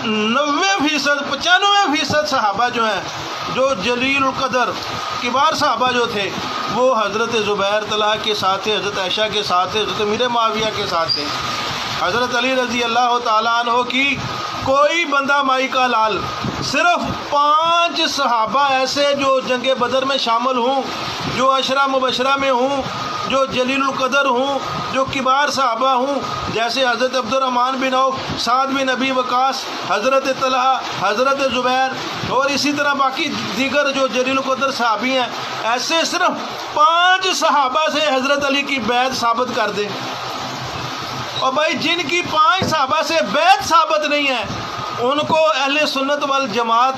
90%، 95% صحابہ جو ہیں، جو جلیل القدر کبار صحابہ جو تھے، وہ حضرت زبیر طلحہ کے ساتھ تھے، حضرت عائشہ کے ساتھ تھے، حضرت امیر معاویہ کے ساتھ تھے، حضرت علی رضی اللہ تعالیٰ عنہ کی کوئی بندہ مائی کا لال، صرف 5 صحابہ ایسے جو جنگ بدر میں شامل ہوں، جو عشرہ مبشرہ میں ہوں، جو جلیل القدر ہوں، جو کبار صحابہ ہوں، جیسے حضرت عبد الرحمن بن عوف، سعد بن ابی وقاص، حضرت طلحہ، حضرت زبیر، اور اسی طرح باقی دیگر جو جلیل القدر صحابی ہیں، ایسے صرف 5 صحابہ سے حضرت علی کی بیعت ثابت کر دیں۔ اور بھائی جن کی 5 صحابہ سے بیعت ثابت نہیں ہے، ان کو اہل سنت والجماعت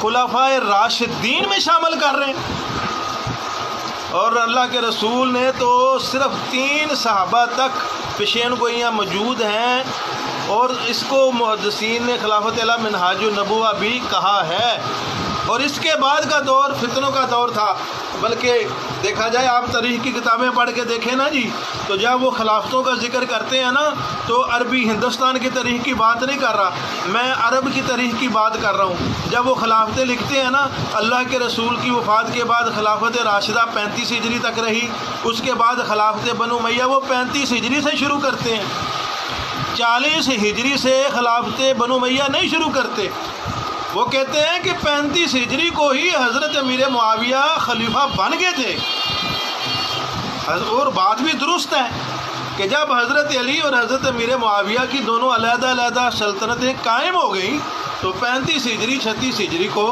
خلفائے راشدین میں شامل کر رہے ہیں۔ اور اللہ کے رسول نے تو صرف 3 صحابہ تک پیشین گوئیاں موجود ہیں، اور اس کو محدثین نے خلافت اعلیٰ منہاج النبوہ بھی کہا ہے۔ اور اس کے بعد کا دور فتنوں کا دور تھا، بلکہ دیکھا جائے آپ تاریخ کی کتابیں پڑھ کے دیکھیں نا جی، تو جب وہ خلافتوں کا ذکر کرتے ہیں نا، تو عربی ہندوستان کی تاریخ کی بات نہیں کر رہا، میں عرب کی تاریخ کی بات کر رہا ہوں۔ جب وہ خلافتیں لکھتے ہیں نا، اللہ کے رسول کی وفات کے بعد خلافت راشدہ 35 ہجری تک رہی، اس کے بعد خلافت بنو امیہ وہ 35 ہجری سے شروع کرتے ہیں، 40 ہجری سے خلافت بنو امیہ نہیں شروع کرتے۔ وہ کہتے ہیں کہ 35 ہجری کو ہی حضرت امیر معاویہ خلیفہ بن گئے تھے۔ اور بات بھی درست ہے کہ جب حضرت علی اور حضرت امیر معاویہ کی دونوں علیحدہ علیحدہ سلطنتیں قائم ہو گئیں، تو 35 ہجری 36 ہجری کو